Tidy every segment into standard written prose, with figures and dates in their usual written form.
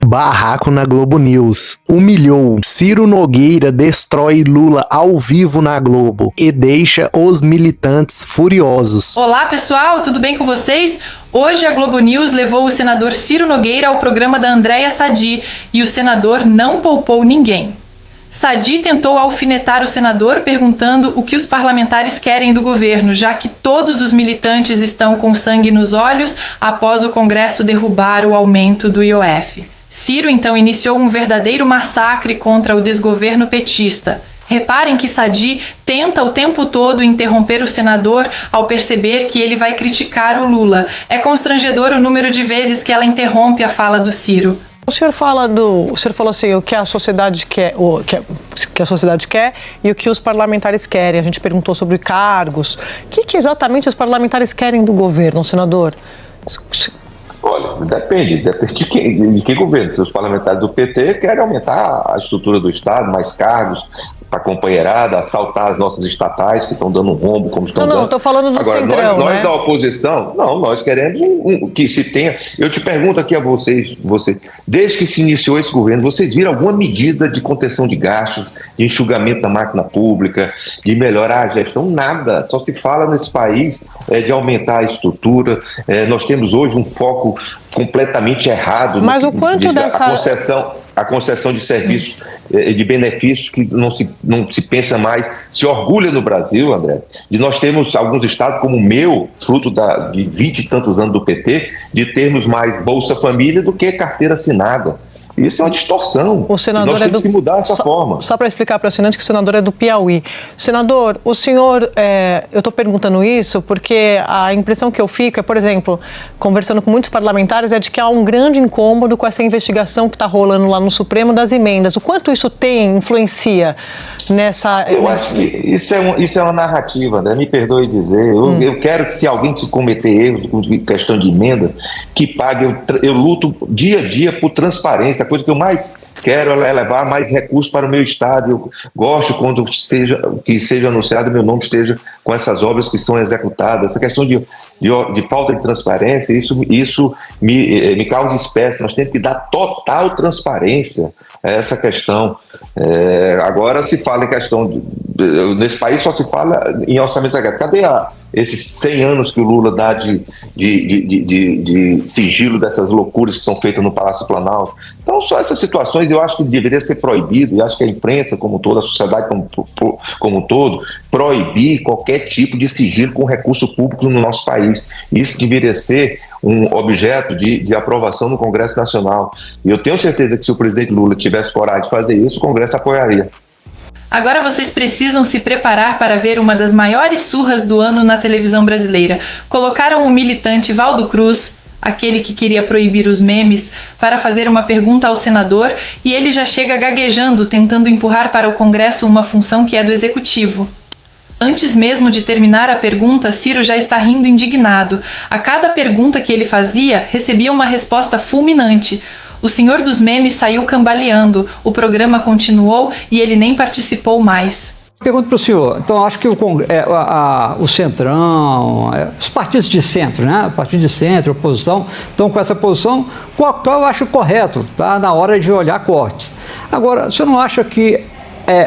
Barraco na Globo News. Humilhou. Ciro Nogueira destrói Lula ao vivo na Globo e deixa os militantes furiosos. Olá pessoal, tudo bem com vocês? Hoje a Globo News levou o senador Ciro Nogueira ao programa da Andréia Sadi e o senador não poupou ninguém. Sadi tentou alfinetar o senador perguntando o que os parlamentares querem do governo, já que todos os militantes estão com sangue nos olhos após o Congresso derrubar o aumento do IOF. Ciro então iniciou um verdadeiro massacre contra o desgoverno petista. Reparem que Sadi tenta o tempo todo interromper o senador ao perceber que ele vai criticar o Lula. É constrangedor o número de vezes que ela interrompe a fala do Ciro. O senhor falou assim, o que a sociedade quer, que a sociedade quer e o que os parlamentares querem. A gente perguntou sobre cargos. O que exatamente os parlamentares querem do governo, senador? Olha, depende de que governo. Se os parlamentares do PT querem aumentar a estrutura do Estado, mais cargos, a companheirada, assaltar as nossas estatais que estão dando um rombo como estão dando. Não, estou falando do Agora, centrão, nós né? da oposição, nós queremos que se tenha... Eu te pergunto aqui a vocês, desde que se iniciou esse governo, vocês viram alguma medida de contenção de gastos, de enxugamento da máquina pública, de melhorar a gestão? Nada. Só se fala nesse país de aumentar a estrutura. Nós temos hoje um foco completamente errado. Mas o quanto dessa... A concessão de serviços, de benefícios que não se pensa mais, se orgulha no Brasil, André, de nós termos alguns estados como o meu, fruto de 20 e tantos anos do PT, de termos mais Bolsa Família do que carteira assinada. Isso é uma distorção. O senador nós temos que mudar essa forma. Só para explicar para o assinante que o senador é do Piauí. Senador, o senhor, eu estou perguntando isso porque a impressão que eu fico é, por exemplo, conversando com muitos parlamentares, é de que há um grande incômodo com essa investigação que está rolando lá no Supremo das emendas. O quanto isso influencia nessa... Eu acho que isso é uma narrativa, né? Me perdoe dizer. Eu quero que, se alguém cometer erros com questão de emenda, que pague. Eu luto dia a dia por transparência. A coisa que eu mais quero é levar mais recursos para o meu estado. Eu gosto quando seja anunciado, meu nome esteja com essas obras que são executadas. Essa questão de falta de transparência, isso me causa espécie. Nós temos que dar total transparência a essa questão. Agora se fala em questão nesse país só se fala em orçamento secreto. Cadê esses 100 anos que o Lula dá de sigilo dessas loucuras que são feitas no Palácio Planalto? Então, só essas situações eu acho que deveria ser proibido, e acho que a imprensa como um todo, a sociedade como um todo, proibir qualquer tipo de sigilo com recurso público no nosso país. Isso deveria ser um objeto de aprovação no Congresso Nacional. E eu tenho certeza que se o presidente Lula tivesse coragem de fazer isso, o Congresso apoiaria. Agora vocês precisam se preparar para ver uma das maiores surras do ano na televisão brasileira. Colocaram o militante Valdo Cruz, aquele que queria proibir os memes, para fazer uma pergunta ao senador e ele já chega gaguejando, tentando empurrar para o Congresso uma função que é do Executivo. Antes mesmo de terminar a pergunta, Ciro já está rindo indignado. A cada pergunta que ele fazia, recebia uma resposta fulminante. O senhor dos memes saiu cambaleando, o programa continuou e ele nem participou mais. Pergunto para o senhor, então acho que o Centrão, os partidos de centro, né? Partido de centro, oposição, estão com essa posição, qual eu acho correto, tá? Na hora de olhar cortes. Agora, o senhor não acha que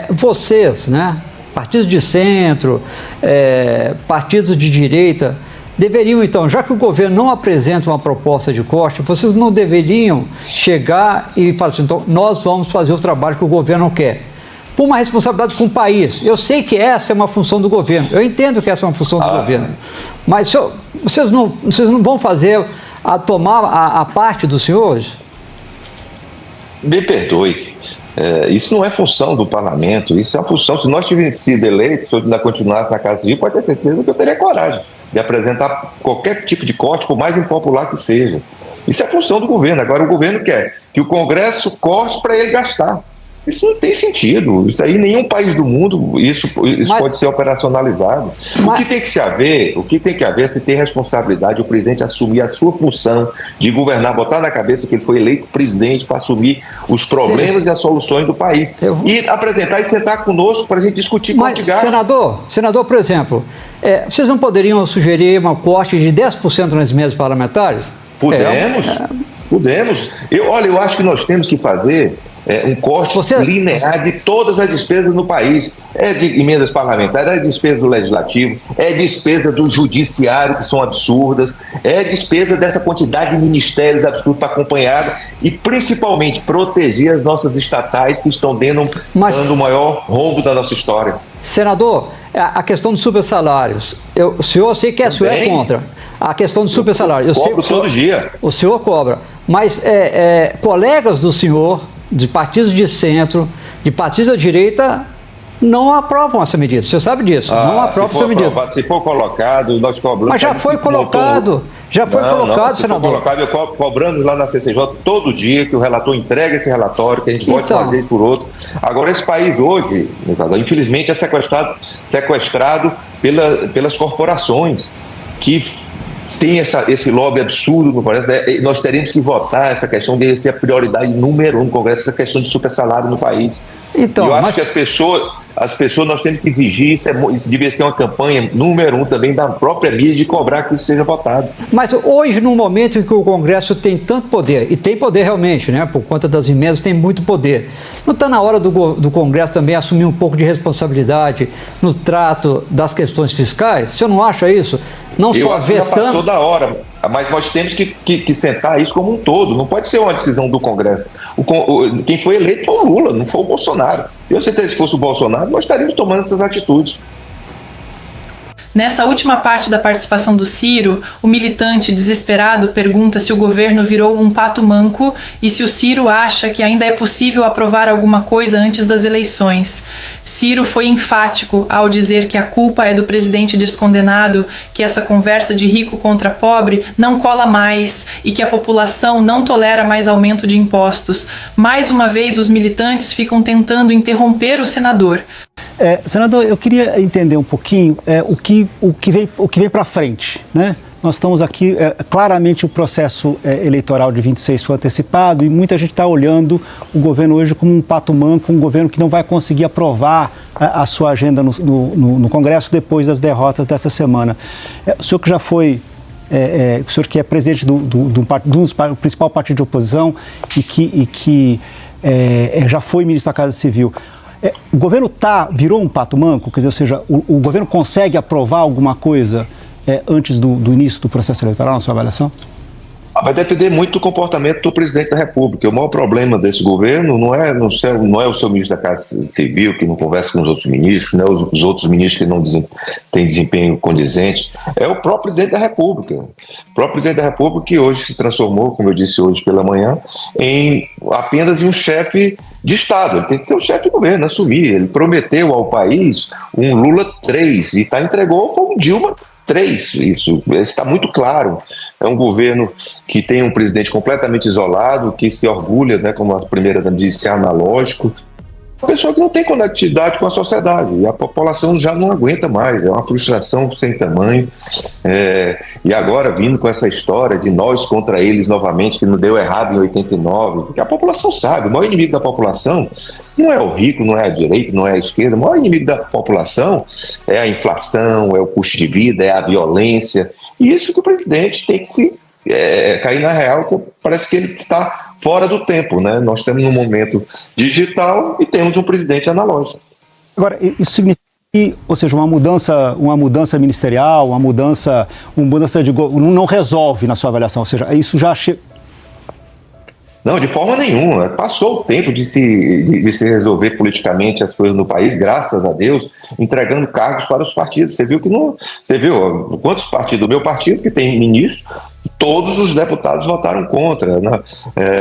vocês, né? Partidos de centro, partidos de direita, deveriam, então, já que o governo não apresenta uma proposta de corte, vocês não deveriam chegar e falar assim, então, nós vamos fazer o trabalho que o governo quer. Por uma responsabilidade com o país. Eu sei que essa é uma função do governo, eu entendo que essa é uma função do governo, mas vocês não vão fazer tomar a parte dos senhores? Me perdoe. Isso não é função do parlamento, isso é a função. Se nós tivéssemos sido eleitos, se eu ainda continuasse na Casa Civil, pode ter certeza que eu teria coragem de apresentar qualquer tipo de corte, por mais impopular que seja. Isso é função do governo. Agora o governo quer que o Congresso corte para ele gastar. Isso não tem sentido. Isso aí, em nenhum país do mundo, isso pode ser operacionalizado. O que tem que haver é se ter responsabilidade, o presidente assumir a sua função de governar, botar na cabeça que ele foi eleito presidente para assumir os problemas e as soluções do país. E apresentar e sentar conosco para a gente discutir quanto de gasto. Senador, por exemplo, vocês não poderiam sugerir um corte de 10% nas emendas parlamentares? Podemos. Podemos. Eu acho que nós temos que fazer um corte linear de todas as despesas no país. É de emendas parlamentares, é despesa do legislativo, é despesa do judiciário, que são absurdas, é despesa dessa quantidade de ministérios absurdos para acompanhar e, principalmente, proteger as nossas estatais que estão dando o maior rombo da nossa história. Senador, a questão dos supersalários, o senhor, sei que o senhor é contra a questão dos supersalários. Eu cobro todo dia. O senhor cobra, mas colegas do senhor, de partidos de centro, de partidos da direita, não aprovam essa medida. O senhor sabe disso, não aprovam essa medida. Se for colocado, nós cobramos. Mas já foi colocado. Já foi colocado, senador. Cobramos lá na CCJ todo dia que o relator entregue esse relatório, que a gente vote uma vez por outro. Agora, esse país hoje, infelizmente, é sequestrado pelas corporações que tem esse lobby absurdo no Congresso. Nós teremos que votar essa questão de ser a prioridade número 1 no Congresso, essa questão de supersalário no país. Então, eu acho que as pessoas nós temos que exigir, isso devia ser uma campanha número 1 também da própria mídia de cobrar que isso seja votado. Mas hoje, no momento em que o Congresso tem tanto poder, e tem poder realmente, né, por conta das emendas, tem muito poder, não está na hora do Congresso também assumir um pouco de responsabilidade no trato das questões fiscais? O senhor não acha isso? Não eu só acho que já passou da hora, mas nós temos que sentar isso como um todo, não pode ser uma decisão do Congresso. Quem foi eleito foi o Lula, não foi o Bolsonaro. Eu certeza que se fosse o Bolsonaro, nós estaríamos tomando essas atitudes. Nessa última parte da participação do Ciro, o militante desesperado pergunta se o governo virou um pato manco e se o Ciro acha que ainda é possível aprovar alguma coisa antes das eleições. Ciro foi enfático ao dizer que a culpa é do presidente descondenado, que essa conversa de rico contra pobre não cola mais e que a população não tolera mais aumento de impostos. Mais uma vez, os militantes ficam tentando interromper o senador. Senador, eu queria entender um pouquinho o que vem para frente, né? Nós estamos aqui, claramente o processo eleitoral de 26 foi antecipado e muita gente está olhando o governo hoje como um pato manco, um governo que não vai conseguir aprovar a sua agenda no Congresso depois das derrotas dessa semana. O senhor que já foi, o senhor que é presidente do principal partido de oposição e que já foi ministro da Casa Civil, o governo virou um pato manco? Quer dizer, ou seja, o governo consegue aprovar alguma coisa antes do início do processo eleitoral, na sua avaliação? Vai depender muito do comportamento do presidente da República. O maior problema desse governo não é o seu ministro da Casa Civil, que não conversa com os outros ministros, não é os outros ministros que não têm desempenho condizente, é o próprio presidente da República. O próprio presidente da República que hoje se transformou, como eu disse hoje pela manhã, em apenas um chefe de Estado. Ele tem que ter um chefe de governo, assumir. Ele prometeu ao país um Lula 3 e entregou foi um Dilma 3. Isso está muito claro. É um governo que tem um presidente completamente isolado, que se orgulha, né, como a primeira-dama disse, analógico. Uma pessoa que não tem conectividade com a sociedade. E a população já não aguenta mais. É uma frustração sem tamanho. E agora, vindo com essa história de nós contra eles novamente, que não deu errado em 89, porque a população sabe, o maior inimigo da população não é o rico, não é a direita, não é a esquerda. O maior inimigo da população é a inflação, é o custo de vida, é a violência. E isso que o presidente tem que se cair na real, que parece que ele está fora do tempo, né? Nós estamos num momento digital e temos um presidente analógico. Agora, isso significa que, ou seja, uma mudança ministerial, uma mudança de governo, não resolve na sua avaliação, ou seja, isso já Não, de forma nenhuma. Passou o tempo de se resolver politicamente as coisas no país, graças a Deus, entregando cargos para os partidos. Você viu quantos partidos? O meu partido, que tem ministro, todos os deputados votaram contra,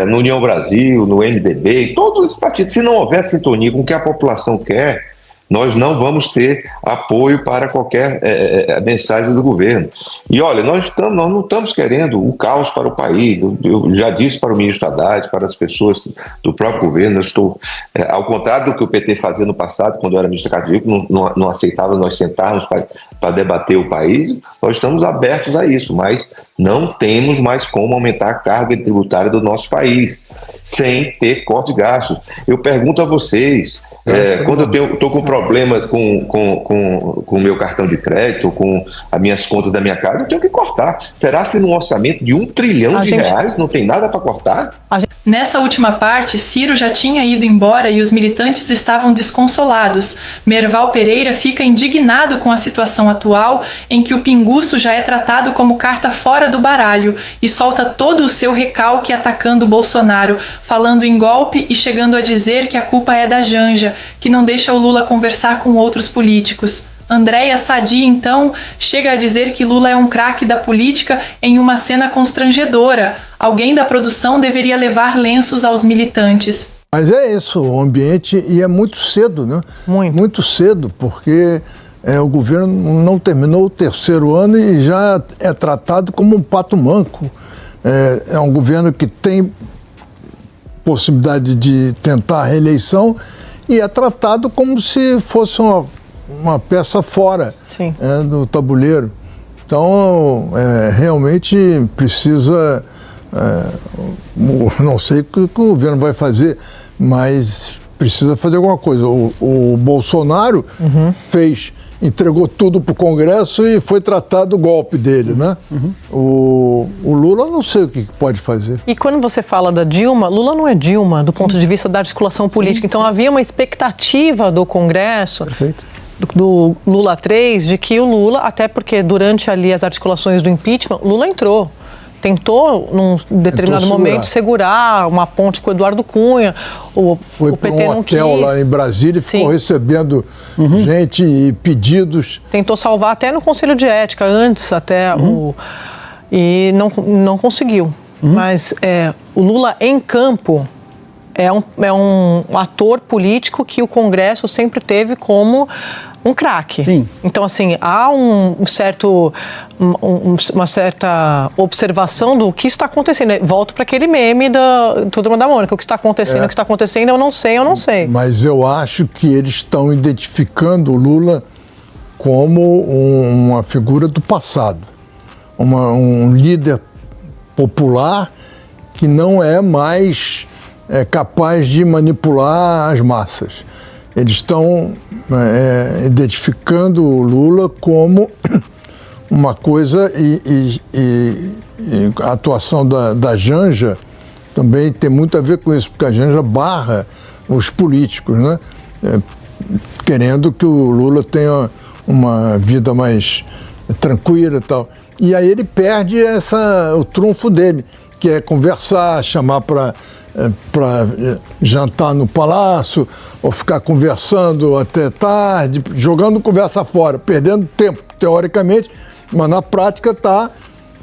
no União Brasil, no MDB, todos esses partidos. Se não houver sintonia com o que a população quer, nós não vamos ter apoio para qualquer mensagem do governo. E olha, nós não estamos querendo o caos para o país. Eu já disse para o ministro Haddad, para as pessoas do próprio governo, eu estou, ao contrário do que o PT fazia no passado, quando eu era ministro da Casa Civil, não aceitava nós sentarmos para debater o país, nós estamos abertos a isso, mas não temos mais como aumentar a carga tributária do nosso país. sem ter corte de gastos. Eu pergunto a vocês, quando eu estou com problema com o meu cartão de crédito, com as minhas contas da minha casa, eu tenho que cortar. Será que num orçamento de R$1 trilhão reais não tem nada para cortar? Nessa última parte, Ciro já tinha ido embora e os militantes estavam desconsolados. Merval Pereira fica indignado com a situação atual, em que o pinguço já é tratado como carta fora do baralho, e solta todo o seu recalque atacando Bolsonaro, falando em golpe e chegando a dizer que a culpa é da Janja, que não deixa o Lula conversar com outros políticos. Andréia Sadi, então, chega a dizer que Lula é um craque da política em uma cena constrangedora. Alguém da produção deveria levar lenços aos militantes. Mas é isso, o ambiente, e é muito cedo, né? Muito cedo, porque o governo não terminou o 3º ano e já é tratado como um pato manco. É um governo que tem possibilidade de tentar a reeleição e é tratado como se fosse uma peça fora do tabuleiro. Então, realmente precisa, não sei o que o governo vai fazer, mas precisa fazer alguma coisa. O Bolsonaro entregou tudo para o Congresso e foi tratado o golpe dele, né? O Lula, não sei o que pode fazer. E quando você fala da Dilma, Lula não é Dilma do ponto de vista da articulação política. Então havia uma expectativa do Congresso, do Lula 3, de que o Lula, até porque durante ali as articulações do impeachment, Lula tentou, num determinado momento, segurar uma ponte com o Eduardo Cunha. Foi para um hotel lá em Brasília e ficou recebendo gente e pedidos. Tentou salvar até no Conselho de Ética, antes até e não conseguiu. Mas o Lula em campo é um ator político que o Congresso sempre teve como um craque. Então, assim, há uma certa observação do que está acontecendo. Volto para aquele meme da Turma da Mônica. O que está acontecendo, eu não sei. Mas eu acho que eles estão identificando o Lula como uma figura do passado. Um líder popular que não é mais capaz de manipular as massas. Eles estão identificando o Lula como uma coisa e a atuação da Janja também tem muito a ver com isso, porque a Janja barra os políticos, né? Querendo que o Lula tenha uma vida mais tranquila e tal. E aí ele perde o trunfo dele, que é conversar, chamar para jantar no palácio, ou ficar conversando até tarde, jogando conversa fora, perdendo tempo, teoricamente, mas na prática está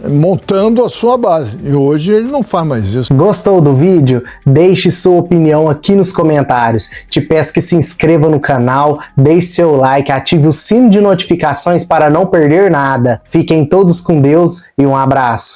montando a sua base. E hoje ele não faz mais isso. Gostou do vídeo? Deixe sua opinião aqui nos comentários. Te peço que se inscreva no canal, deixe seu like, ative o sino de notificações para não perder nada. Fiquem todos com Deus e um abraço.